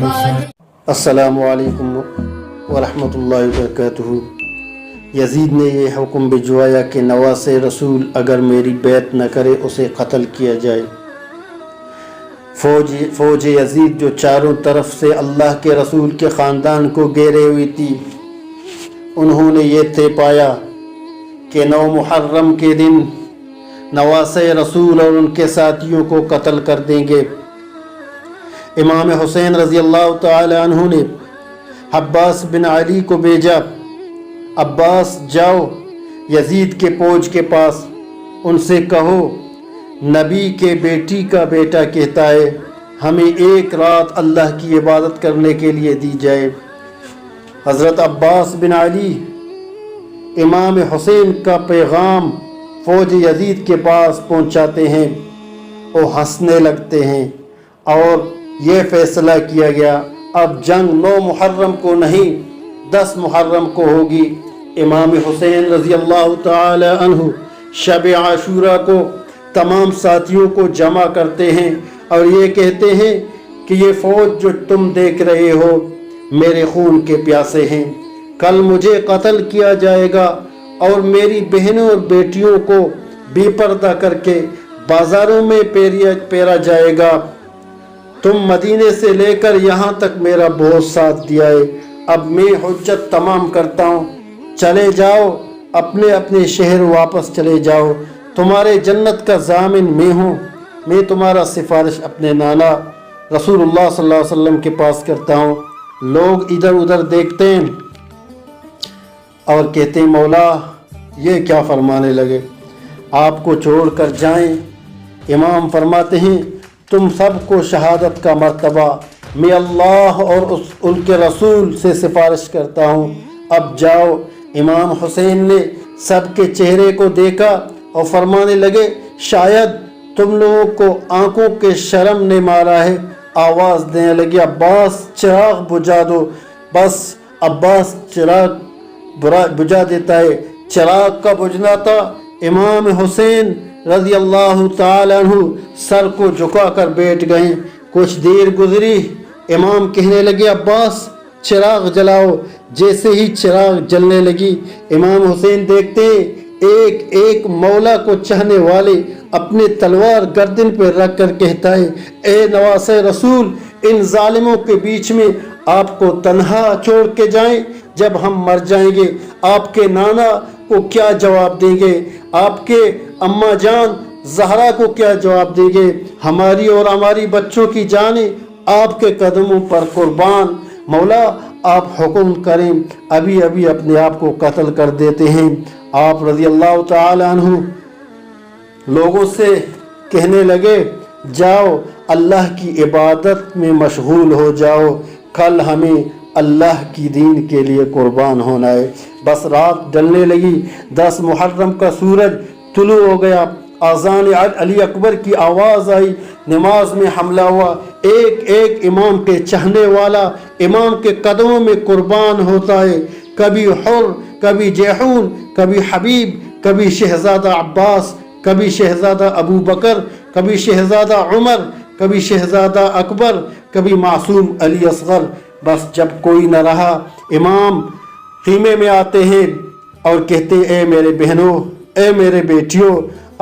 السلام علیکم ورحمۃ اللہ وبرکاتہ۔ یزید نے یہ حکم بھجوایا کہ نواس رسول اگر میری بیعت نہ کرے اسے قتل کیا جائے۔ فوج یزید جو چاروں طرف سے اللہ کے رسول کے خاندان کو گھیرے ہوئی تھی، انہوں نے یہ طے پایا کہ 9 محرم کے دن نواس رسول اور ان کے ساتھیوں کو قتل کر دیں گے۔ امام حسین رضی اللہ تعالی عنہ نے عباس بن علی کو بھیجا، عباس جاؤ یزید کے فوج کے پاس، ان سے کہو نبی کے بیٹی کا بیٹا کہتا ہے ہمیں ایک رات اللہ کی عبادت کرنے کے لیے دی جائے۔ حضرت عباس بن علی امام حسین کا پیغام فوج یزید کے پاس پہنچاتے ہیں، وہ ہنسنے لگتے ہیں اور یہ فیصلہ کیا گیا اب جنگ 9 محرم کو نہیں 10 محرم کو ہوگی۔ امام حسین رضی اللہ تعالی عنہ شب عاشورہ کو تمام ساتھیوں کو جمع کرتے ہیں اور یہ کہتے ہیں کہ یہ فوج جو تم دیکھ رہے ہو میرے خون کے پیاسے ہیں، کل مجھے قتل کیا جائے گا اور میری بہنوں اور بیٹیوں کو بے پردہ کر کے بازاروں میں پیرا جائے گا۔ تم مدینے سے لے کر یہاں تک میرا بہت ساتھ دیا ہے، اب میں حجت تمام کرتا ہوں، چلے جاؤ اپنے اپنے شہر واپس چلے جاؤ، تمہارے جنت کا ضامن میں ہوں، میں تمہارا سفارش اپنے نانا رسول اللہ صلی اللہ علیہ وسلم کے پاس کرتا ہوں۔ لوگ ادھر ادھر دیکھتے ہیں اور کہتے ہیں مولا یہ کیا فرمانے لگے، آپ کو چھوڑ کر جائیں؟ امام فرماتے ہیں تم سب کو شہادت کا مرتبہ میں اللہ اور ان کے رسول سے سفارش کرتا ہوں، اب جاؤ۔ امام حسین نے سب کے چہرے کو دیکھا اور فرمانے لگے شاید تم لوگوں کو آنکھوں کے شرم نے مارا ہے، آواز دینے لگے عباس چراغ بجھا دو، بس عباس چراغ بجھا دیتا ہے۔ چراغ کا بجھنا تھا، امام حسین رضی اللہ تعالی عنہ سر کو جھکا کر بیٹھ گئے۔ کچھ دیر گزری، امام کہنے لگے عباس چراغ جلاؤ، جیسے ہی چراغ جلنے لگی امام حسین دیکھتے ہیں ایک ایک مولا کو چاہنے والے اپنے تلوار گردن پہ رکھ کر کہتا ہے اے نواس رسول ان ظالموں کے بیچ میں آپ کو تنہا چھوڑ کے جائیں، جب ہم مر جائیں گے آپ کے نانا کو کیا جواب دیں گے، آپ کے اماں جان زہرا کو کیا جواب دیں گے، ہماری اور ہماری بچوں کی جانیں آپ کے قدموں پر قربان، مولا آپ حکم کریں، ابھی ابھی اپنے آپ کو قتل کر دیتے ہیں۔ آپ رضی اللہ تعالی عنہ لوگوں سے کہنے لگے جاؤ اللہ کی عبادت میں مشغول ہو جاؤ، کل ہمیں اللہ کی دین کے لیے قربان ہونا ہے۔ بس رات ڈلنے لگی، 10 محرم کا سورج طلوع ہو گیا، اذان علی اکبر کی آواز آئی، نماز میں حملہ ہوا، ایک ایک امام کے چاہنے والا امام کے قدموں میں قربان ہوتا ہے، کبھی حر، کبھی جیحون، کبھی حبیب، کبھی شہزادہ عباس، کبھی شہزادہ ابو بکر، کبھی شہزادہ عمر، کبھی شہزادہ اکبر، کبھی معصوم علی اصغر۔ بس جب کوئی نہ رہا امام خیمے میں آتے ہیں اور کہتے اے میرے بہنوں، اے میرے بیٹیوں،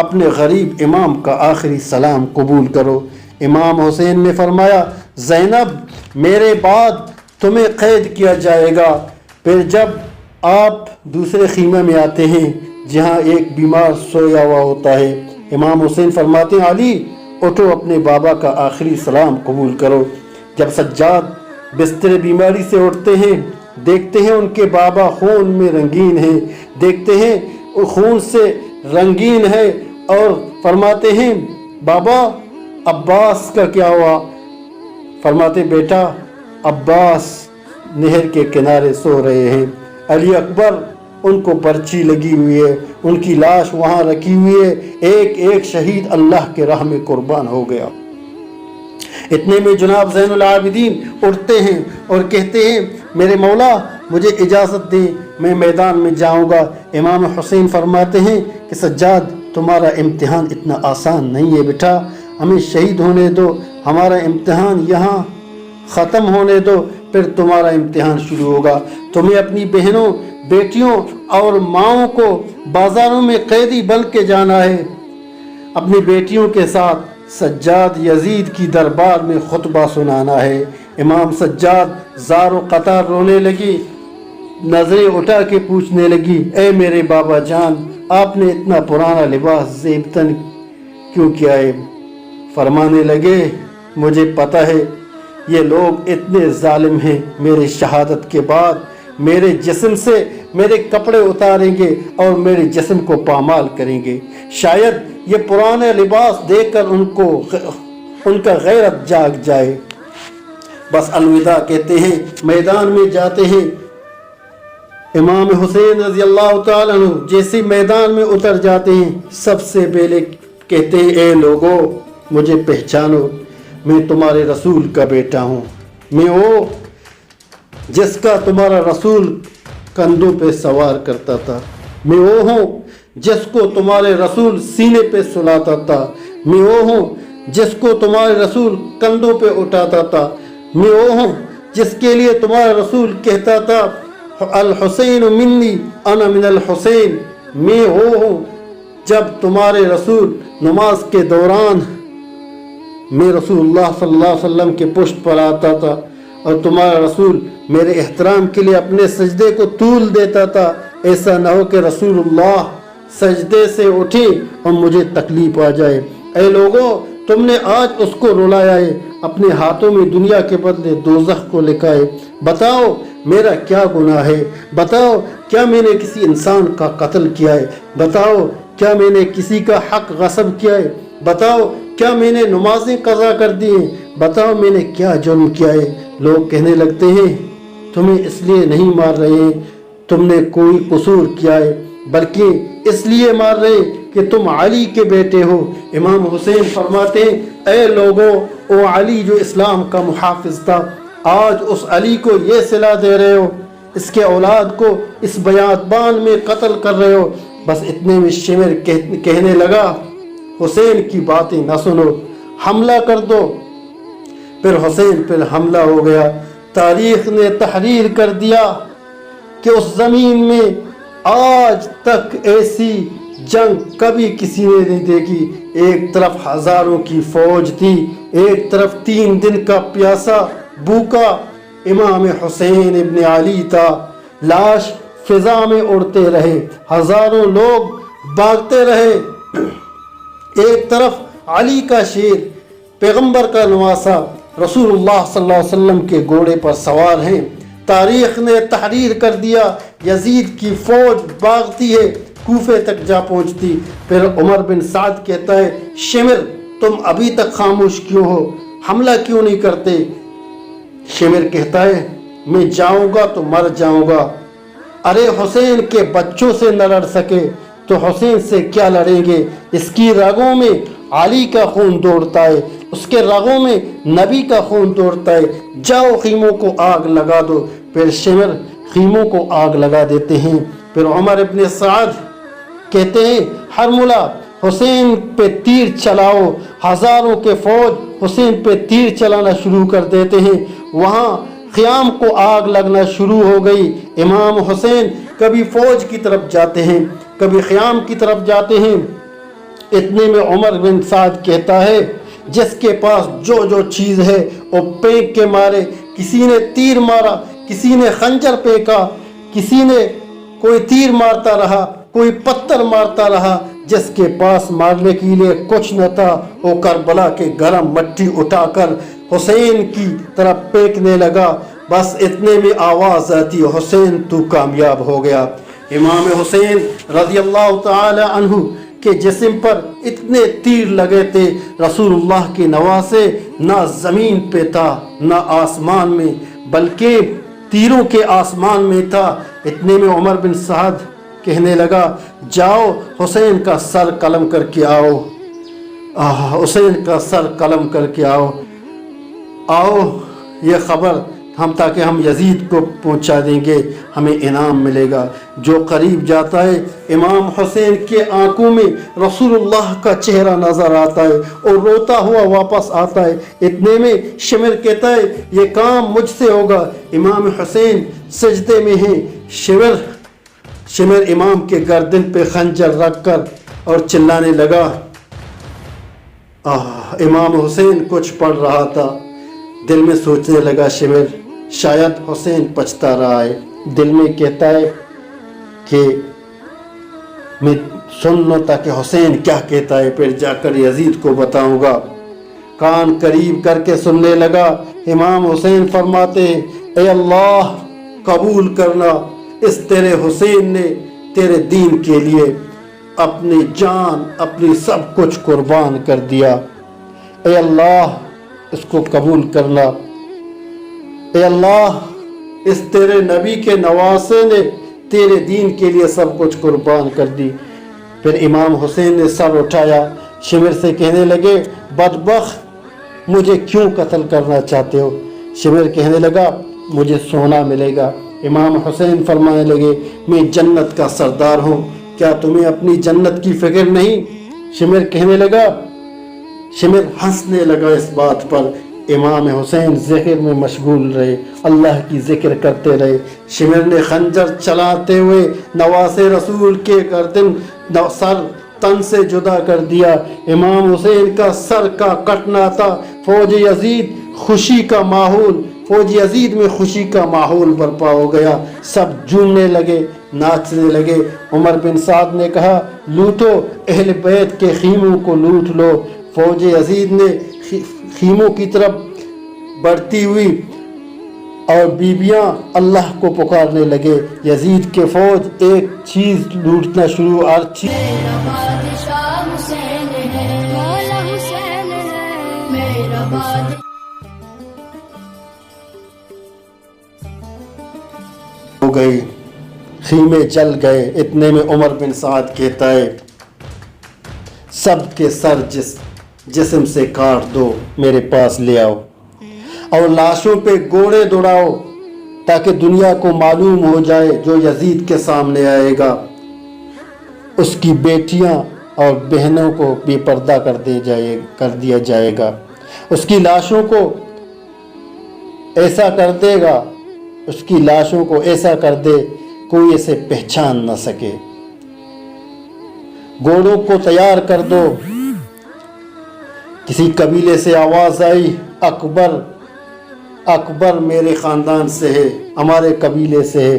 اپنے غریب امام کا آخری سلام قبول کرو۔ امام حسین نے فرمایا زینب میرے بعد تمہیں قید کیا جائے گا۔ پھر جب آپ دوسرے خیمے میں آتے ہیں جہاں ایک بیمار سویا ہوا ہوتا ہے، امام حسین فرماتے ہیں علی اٹھو اپنے بابا کا آخری سلام قبول کرو۔ جب سجاد بستر بیماری سے اٹھتے ہیں دیکھتے ہیں ان کے بابا خون میں رنگین ہیں، دیکھتے ہیں خون سے رنگین ہے اور فرماتے ہیں بابا عباس کا کیا ہوا؟ فرماتے بیٹا عباس نہر کے کنارے سو رہے ہیں، علی اکبر ان کو پرچی لگی ہوئی ہے، ان کی لاش وہاں رکھی ہوئی ہے، ایک ایک شہید اللہ کے راہ میں قربان ہو گیا۔ اتنے میں جناب زین العابدین اٹھتے ہیں اور کہتے ہیں میرے مولا مجھے اجازت دیں میں میدان میں جاؤں گا۔ امام حسین فرماتے ہیں کہ سجاد تمہارا امتحان اتنا آسان نہیں ہے بیٹا، ہمیں شہید ہونے دو، ہمارا امتحان یہاں ختم ہونے دو، پھر تمہارا امتحان شروع ہوگا۔ تمہیں اپنی بہنوں، بیٹیوں اور ماؤں کو بازاروں میں قیدی بن کے جانا ہے۔ اپنی بیٹیوں کے ساتھ سجاد یزید کی دربار میں خطبہ سنانا ہے۔ امام سجاد زار و قطار رونے لگی، نظریں اٹھا کے پوچھنے لگی، اے میرے بابا جان، آپ نے اتنا پرانا لباس زیبتن کیوں کیا ہے؟ فرمانے لگے، مجھے پتہ ہے یہ لوگ اتنے ظالم ہیں، میرے شہادت کے بعد میرے جسم سے میرے کپڑے اتاریں گے اور میرے جسم کو پامال کریں گے۔ شاید یہ پرانے لباس دیکھ کر ان کا غیرت جاگ جائے۔ بس الوداع کہتے ہیں، میدان میں جاتے ہیں۔ امام حسین رضی اللہ تعالیٰ عنہ جیسے میدان میں اتر جاتے ہیں، سب سے پہلے کہتے ہیں، اے لوگو مجھے پہچانو، میں تمہارے رسول کا بیٹا ہوں، میں وہ جس کا تمہارا رسول کندھوں پہ سوار کرتا تھا، میں وہ ہوں جس کو تمہارے رسول سینے پہ سلاتا تھا، میں وہ ہوں جس کو تمہارے رسول کندھوں پہ اٹھاتا تھا، میں وہ ہوں جس کے لیے تمہارا رسول کہتا تھا الحسین منی انا من الحسین، میں وہ ہوں جب تمہارے رسول نماز کے دوران میں رسول اللہ صلی اللہ علیہ وسلم کے پشت پر آتا تھا اور تمہارا رسول میرے احترام کے لیے اپنے سجدے کو طول دیتا تھا، ایسا نہ ہو کہ رسول اللہ سجدے سے اٹھے اور مجھے تکلیف آ جائے۔ اے لوگوں، تم نے آج اس کو رلایا ہے، اپنے ہاتھوں میں دنیا کے بدلے دوزخ کو لکھا ہے۔ بتاؤ میرا کیا گناہ ہے؟ بتاؤ کیا میں نے کسی انسان کا قتل کیا ہے؟ بتاؤ کیا میں نے کسی کا حق غصب کیا ہے؟ بتاؤ کیا میں نے نمازیں قضا کر دی ہیں؟ بتاؤ میں نے کیا جرم کیا ہے؟ لوگ کہنے لگتے ہیں، تمہیں اس لیے نہیں مار رہے ہیں تم نے کوئی قصور کیا ہے، بلکہ اس لیے مار رہے کہ تم علی کے بیٹے ہو۔ امام حسین فرماتے ہیں، اے لوگوں، او علی جو اسلام کا محافظ تھا، آج اس علی کو یہ صلہ دے رہے ہو، اس کے اولاد کو اس بیابان میں قتل کر رہے ہو۔ بس اتنے میں شمر کہنے لگا، حسین کی باتیں نہ سنو، حملہ کر دو۔ پھر حسین پر حملہ ہو گیا۔ تاریخ نے تحریر کر دیا کہ اس زمین میں آج تک ایسی جنگ کبھی کسی نے نہیں دیکھی۔ ایک طرف ہزاروں کی فوج تھی، ایک طرف 3 دن کا پیاسا بھوکا امام حسین ابن علی تھا۔ لاش فضا میں اڑتے رہے، ہزاروں لوگ بھاگتے رہے۔ ایک طرف علی کا شیر، پیغمبر کا نواسا، رسول اللہ صلی اللہ علیہ وسلم کے گھوڑے پر سوار ہیں۔ تاریخ نے تحریر کر دیا، یزید کی فوج بھاگتی ہے، کوفے تک جا پہنچتی۔ پھر عمر بن سعد کہتا ہے، شمر تم ابھی تک خاموش کیوں ہو؟ حملہ کیوں نہیں کرتے؟ شمر کہتا ہے، میں جاؤں گا تو مر جاؤں گا۔ ارے حسین کے بچوں سے نہ لڑ سکے تو حسین سے کیا لڑیں گے؟ اس کی رگوں میں علی کا خون دوڑتا ہے، اس کے رگوں میں نبی کا خون دوڑتا ہے، جاؤ خیموں کو آگ لگا دو۔ پھر شمر خیموں کو آگ لگا دیتے ہیں۔ پھر عمر ابن سعد کہتے ہیں، ہرملا حسین پہ تیر چلاؤ۔ ہزاروں کے فوج حسین پہ تیر چلانا شروع کر دیتے ہیں۔ وہاں خیام کو آگ لگنا شروع ہو گئی۔ امام حسین کبھی فوج کی طرف جاتے ہیں، کبھی خیام کی طرف جاتے ہیں۔ اتنے میں عمر بن سعد کہتا ہے، جس کے پاس جو چیز ہے وہ پھینک کے مارے۔ کسی نے تیر مارا، کسی نے خنجر پھینکا، کسی نے کوئی تیر مارتا رہا، کوئی پتھر مارتا رہا۔ جس کے پاس مارنے کے لیے کچھ نہ تھا وہ کربلا کے گرم مٹی اٹھا کر حسین کی طرف پھینکنے لگا۔ بس اتنے میں آواز آتی، حسین تو کامیاب ہو گیا۔ امام حسین رضی اللہ تعالی عنہ کے جسم پر اتنے تیر لگے تھے، رسول اللہ کے نواسے نہ زمین پہ تھا نہ آسمان میں، بلکہ تیروں کے آسمان میں تھا۔ اتنے میں عمر بن سعد کہنے لگا، جاؤ حسین کا سر قلم کر کے آؤ، حسین کا سر قلم کر کے آؤ، یہ خبر تاکہ ہم یزید کو پہنچا دیں گے، ہمیں انعام ملے گا۔ جو قریب جاتا ہے امام حسین کے آنکھوں میں رسول اللہ کا چہرہ نظر آتا ہے اور روتا ہوا واپس آتا ہے۔ اتنے میں شمر کہتا ہے یہ کام مجھ سے ہوگا۔ امام حسین سجدے میں ہیں، شمر امام کے گردن پہ خنجر رکھ کر اور چلانے لگا۔ امام حسین کچھ پڑھ رہا تھا، دل میں سوچنے لگا شمر شاید حسین پچھتا رہا ہے، دل میں کہتا ہے کہ میں سن لوں تاکہ حسین کیا کہتا ہے، پھر جا کر یزید کو بتاؤں گا۔ کان قریب کر کے سننے لگا۔ امام حسین فرماتے ہیں اے اللہ قبول کرنا، اس تیرے حسین نے تیرے دین کے لیے اپنی جان اپنی سب کچھ قربان کر دیا، اے اللہ اس کو قبول کرنا، اے اللہ اس تیرے نبی کے نواسے نے تیرے دین کے لیے سب کچھ قربان کر دی۔ پھر امام حسین نے سر اٹھایا، شمر سے کہنے لگے بدبخت مجھے کیوں قتل کرنا چاہتے ہو؟ شمر کہنے لگا مجھے سونا ملے گا۔ امام حسین فرمانے لگے میں جنت کا سردار ہوں، کیا تمہیں اپنی جنت کی فکر نہیں؟ شمر کہنے لگا، شمر ہنسنے لگا اس بات پر۔ امام حسین ذکر میں مشغول رہے، اللہ کی ذکر کرتے رہے۔ شمر نے خنجر چلاتے ہوئے نواسے رسول کے گردن سر تن سے جدا کر دیا۔ امام حسین کا سر کا کٹنا تھا۔ فوج یزید میں خوشی کا ماحول برپا ہو گیا، سب جھومنے لگے، ناچنے لگے۔ عمر بن سعد نے کہا لوٹو اہل بیت کے خیموں کو لوٹ لو۔ فوج یزید نے خیموں کی طرف بڑھتی ہوئی اور بیبیاں اللہ کو پکارنے لگے۔ یزید کے فوج ایک چیز لوٹنا شروع ہو گئی، خیمے جل گئے۔ اتنے میں عمر بن سعد کہتا ہے سب کے سر جسم سے کاٹ دو، میرے پاس لے آؤ اور لاشوں پہ گھوڑے دوڑاؤ تاکہ دنیا کو معلوم ہو جائے جو یزید کے سامنے آئے گا اس کی بیٹیاں اور بہنوں کو بے پردہ کر دیا جائے گا، اس کی لاشوں کو ایسا کر دے گا، اس کی لاشوں کو ایسا کر دے کوئی اسے پہچان نہ سکے، گھوڑوں کو تیار کر دو۔ کسی قبیلے سے آواز آئی اکبر میرے خاندان سے ہے، ہمارے قبیلے سے ہے،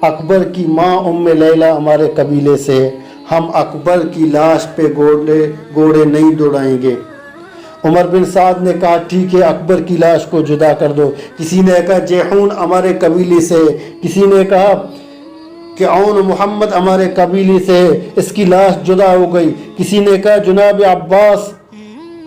اکبر کی ماں ام لیلہ ہمارے قبیلے سے ہے، ہم اکبر کی لاش پہ گھوڑے نہیں دوڑائیں گے۔ عمر بن سعد نے کہا ٹھیک ہے اکبر کی لاش کو جدا کر دو۔ کسی نے کہا جیحون ہمارے قبیلے سے ہے، کسی نے کہا کہ عون محمد ہمارے قبیلے سے ہے، اس کی لاش جدا ہو گئی۔ کسی نے کہا جناب عباس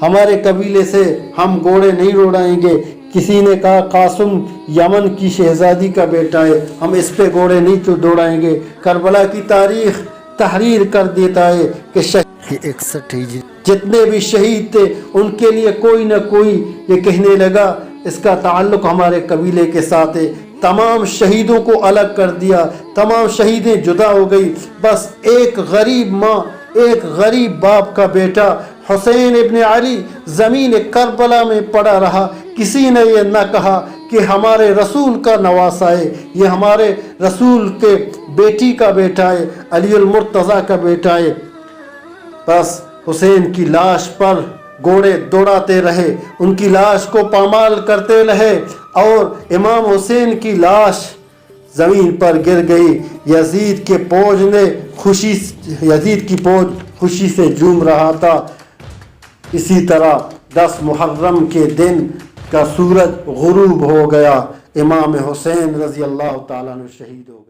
ہمارے قبیلے سے، ہم گھوڑے نہیں دوڑائیں گے۔ کسی نے کہا قاسم یمن کی شہزادی کا بیٹا ہے، ہم اس پہ گھوڑے نہیں دوڑائیں گے۔ کربلا کی تاریخ تحریر کر دیتا ہے کہ 61 جتنے بھی شہید تھے ان کے لیے کوئی نہ کوئی یہ کہنے لگا اس کا تعلق ہمارے قبیلے کے ساتھ ہے۔ تمام شہیدوں کو الگ کر دیا، تمام شہیدیں جدا ہو گئی، بس ایک غریب ماں ایک غریب باپ کا بیٹا حسین ابن علی زمین کربلا میں پڑا رہا۔ کسی نے یہ نہ کہا کہ ہمارے رسول کا نواسا ہے، یہ ہمارے رسول کے بیٹی کا بیٹا ہے، علی المرتضیٰ کا بیٹا ہے۔ بس حسین کی لاش پر گھوڑے دوڑاتے رہے، ان کی لاش کو پامال کرتے رہے اور امام حسین کی لاش زمین پر گر گئی۔ یزید کی فوج خوشی سے جھوم رہا تھا۔ اسی طرح 10 محرم کے دن کا سورج غروب ہو گیا، امام حسین رضی اللہ تعالیٰ عنہ شہید ہو گئے۔